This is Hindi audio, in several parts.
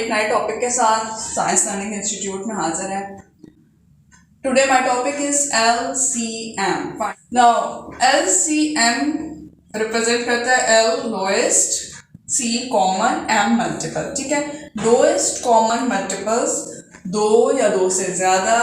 एक नए टॉपिक के साथ साइंस लर्निंग इंस्टीट्यूट में हाजिर है। Today my topic is LCM। Now LCM represent करता है L lowest, C common, M multiple. ठीक है, लोएस्ट कॉमन मल्टीपल्स दो या दो से ज़्यादा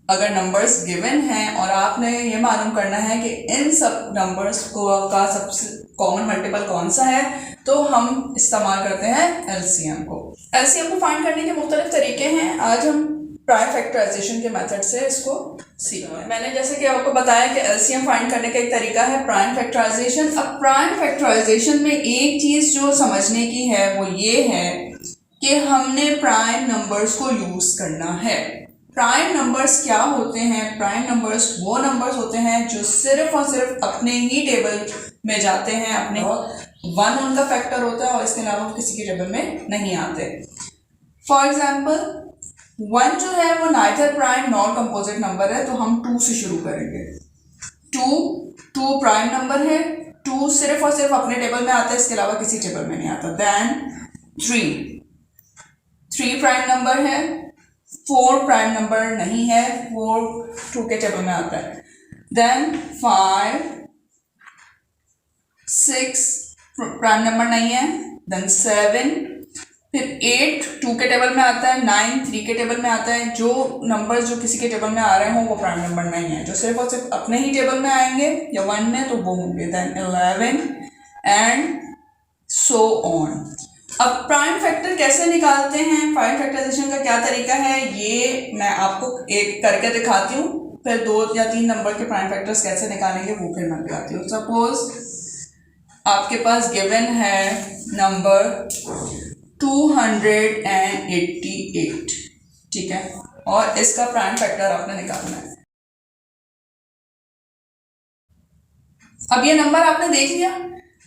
अगर नंबर्स गिवन हैं और आपने ये मालूम करना है कि इन सब नंबर्स का सबसे कॉमन मल्टीपल कौन सा है, तो हम इस्तेमाल करते हैं LCM को। LCM को फाइंड करने के मुख्तलिफ तरीके हैं। आज हम प्राइम फैक्टराइजेशन के मेथड से इसको सीखेंगे। मैंने जैसे कि आपको बताया कि LCM फाइंड करने का एक तरीका है प्राइम फैक्टराइजेशन। अब प्राइम फैक्टराइजेशन में एक चीज़ जो समझने की है वो ये है कि हमने प्राइम नंबर्स को यूज़ करना है। प्राइम नंबर्स क्या होते हैं? प्राइम नंबर्स वो नंबर्स होते हैं जो सिर्फ और सिर्फ अपने ही टेबल में जाते हैं, अपने वन उनका फैक्टर होता है और इसके अलावा किसी के टेबल में नहीं आते। फॉर एग्जाम्पल 1 जो है वो neither prime nor composite number है, तो हम 2 से शुरू करेंगे। 2 प्राइम नंबर है, 2 सिर्फ और सिर्फ अपने टेबल में आता है, इसके अलावा किसी टेबल में नहीं आता। देन 3 प्राइम नंबर है, 4 प्राइम नंबर नहीं है, 4 2 के टेबल में आता है। देन 5 6 प्राइम नंबर नहीं है। देन 7, फिर 8 2 के टेबल में आता है, 9 3 के टेबल में आता है। जो नंबर जो किसी के टेबल में आ रहे हों वो प्राइम नंबर नहीं है, जो सिर्फ और सिर्फ अपने ही टेबल में आएंगे या 1 में तो वो होंगे। Then 11 and so on. अब प्राइम फैक्टर कैसे निकालते हैं, प्राइम फैक्टराइजेशन का क्या तरीका है, ये मैं आपको एक करके दिखाती हूँ। फिर 2 या 3 नंबर के प्राइम फैक्टर्स कैसे निकालेंगे वो फिर मैं दिखाती हूँ। सपोज आपके पास गिवन है नंबर 288, ठीक है, और इसका प्राइम फैक्टर आपने निकालना है। अब ये नंबर आपने देख लिया।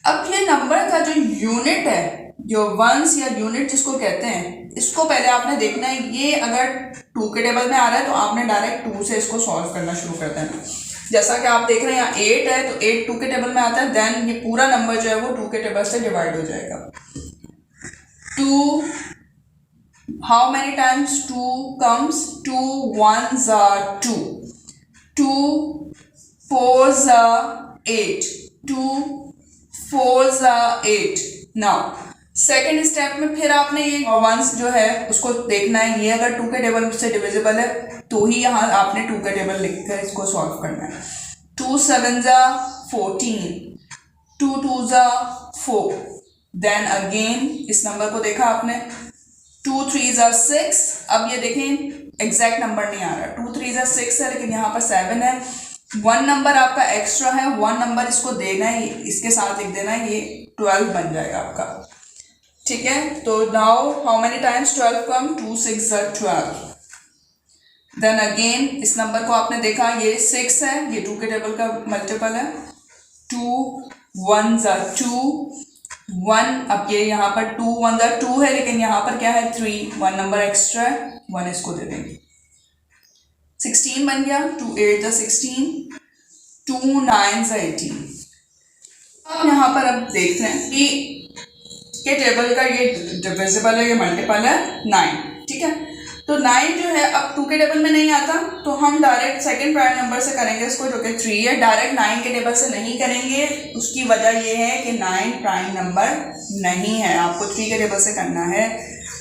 अब ये नंबर का जो यूनिट है, जो वंस या यूनिट जिसको कहते हैं, इसको पहले आपने देखना है। ये अगर 2 के टेबल में आ रहा है तो आपने डायरेक्ट 2 से इसको सॉल्व करना शुरू कर देना। जैसा कि आप देख रहे हैं यहाँ 8 है तो 8 2 के टेबल में आता है। देन ये पूरा नंबर जो है वो 2 के टेबल से डिवाइड हो जाएगा। 2 how many times 2 comes? 2 1s are 2, 2 4s are 8, 2 4s are 8। Now second step में फिर आपने ये वंस जो है उसको देखना है। ये अगर 2 के टेबल से डिविजिबल है तो ही यहाँ आपने 2 के टेबल लिखकर इसको सॉल्व करना है। 2 7s are 14, 2 2s are 4। Then again इस नंबर को देखा आपने, 2 3s are 6। अब ये देखें एग्जैक्ट नंबर नहीं आ रहा, 2 3s are 6 है लेकिन यहाँ पर 7 है। 1 नंबर आपका एक्स्ट्रा है, 1 नंबर इसको देना है, इसके साथ लिख देना है, ये 12 बन जाएगा आपका। ठीक है, तो now how many times 12 come? 2 6s are 12। Then again इस नंबर को आपने देखा, ये 6 है, ये 2 के टेबल का मल्टीपल है। 2 1s are 2, 1। अब ये यहाँ पर 2 1s are 2 है लेकिन यहाँ पर क्या है 3, 1 नंबर एक्स्ट्रा है, 1 इसको दे देंगे। 16 बन गया, 2 8s are 16, 2 9s are 18। आप यहाँ पर अब देखते हैं कि के टेबल का ये डिविजिबल है, ये मल्टीपल है 9। ठीक है, तो 9 जो है अब 2 के टेबल में नहीं आता तो हम डायरेक्ट सेकंड प्राइम नंबर से करेंगे इसको, जो कि 3 है। डायरेक्ट 9 के टेबल से नहीं करेंगे, उसकी वजह ये है कि 9 प्राइम नंबर नहीं है, आपको 3 के टेबल से करना है।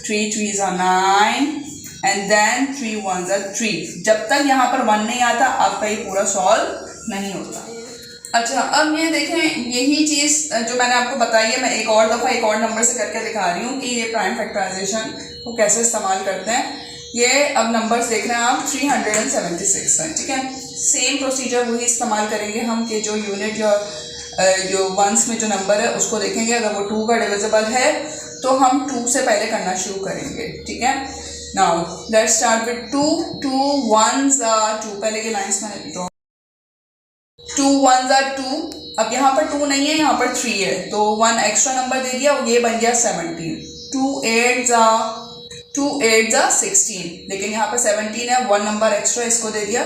3 3s are 9 and then 3 1s are 3। जब तक यहाँ पर 1 नहीं आता आपका ये पूरा सॉल्व नहीं होता। अच्छा, अब ये देखें, यही चीज़ जो मैंने आपको बताई है मैं एक और दफ़ा एक और नंबर से करके दिखा रही हूँ कि ये प्राइम फैक्टराइजेशन को कैसे इस्तेमाल करते हैं। ये अब नंबर्स देख रहे हैं आप 376 है। ठीक है, सेम प्रोसीजर वही इस्तेमाल करेंगे हम कि जो यूनिट जो वंस में जो नंबर है उसको देखेंगे। अगर वो 2 का डिविजिबल है तो हम 2 से पहले करना शुरू करेंगे। ठीक है, now let's start with 2 2 1s are 2। पहले की लाइन्स में 2 1s are 2। अब यहाँ पर 2 नहीं है, यहाँ पर 3 है, तो 1 एक्स्ट्रा नंबर दे दिया, ये बन गया 17। 2 8s are 16, लेकिन यहाँ पर 17 है, 1 नंबर एक्स्ट्रा इसको दे दिया,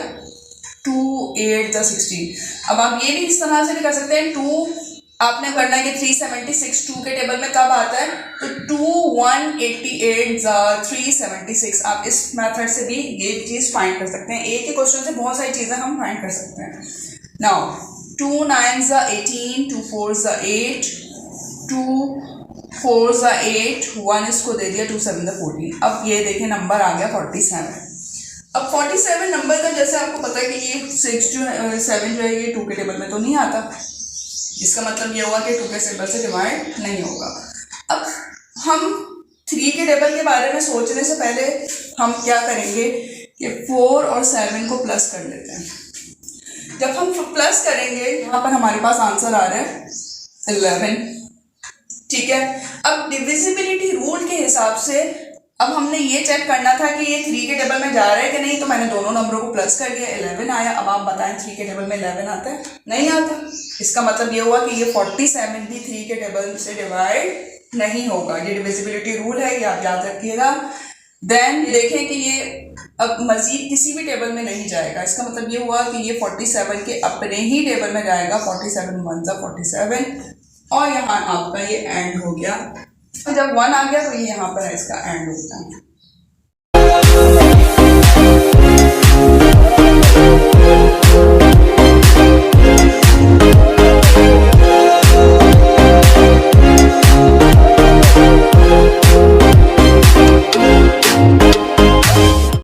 2 8s are 16। अब आप ये भी इस तरह से भी कर सकते हैं, 2 आपने करना है कि 376 2 के टेबल में कब आता है, तो 2 188 376। आप इस मेथड से भी ये चीज़ फाइंड कर सकते हैं। एक ही क्वेश्चन से बहुत सारी चीज़ें हम फाइंड कर सकते हैं। नाउ 2 9 18, 2 4 8, 2 4 8, 1 इसको दे दिया, 2 7 14। अब ये देखिए नंबर आ गया 47। अब 47 नंबर का जैसे आपको पता है कि ये 6 जो है 7 जो है ये 2 के टेबल में तो नहीं आता, इसका मतलब ये हुआ कि 2 के टेबल से डिवाइड नहीं होगा। अब हम 3 के टेबल के बारे में सोचने से पहले हम क्या करेंगे कि 4 और 7 को प्लस कर लेते हैं। जब हम प्लस करेंगे यहाँ पर हमारे पास आंसर आ रहा है 11, ठीक है। अब डिविजिबिलिटी रूल के हिसाब से अब हमने ये चेक करना था कि ये 3 के टेबल में जा रहा है कि नहीं, तो मैंने दोनों नंबरों को प्लस कर दिया, 11 आया। अब आप बताएं 3 के टेबल में 11 आता है? नहीं आता। इसका मतलब ये हुआ कि ये 47 भी 3 के टेबल से डिवाइड नहीं होगा। ये डिविजिबिलिटी रूल है, ये आप याद रखिएगा। देन देखें कि ये अब मजीद किसी भी टेबल में नहीं जाएगा। इसका मतलब ये हुआ कि ये 47 के अपने ही टेबल में जाएगा, 47 1 47, और यहाँ आपका ये एंड हो गया। तो जब 1 आ गया तो ये यहाँ पर इसका एंड होता है।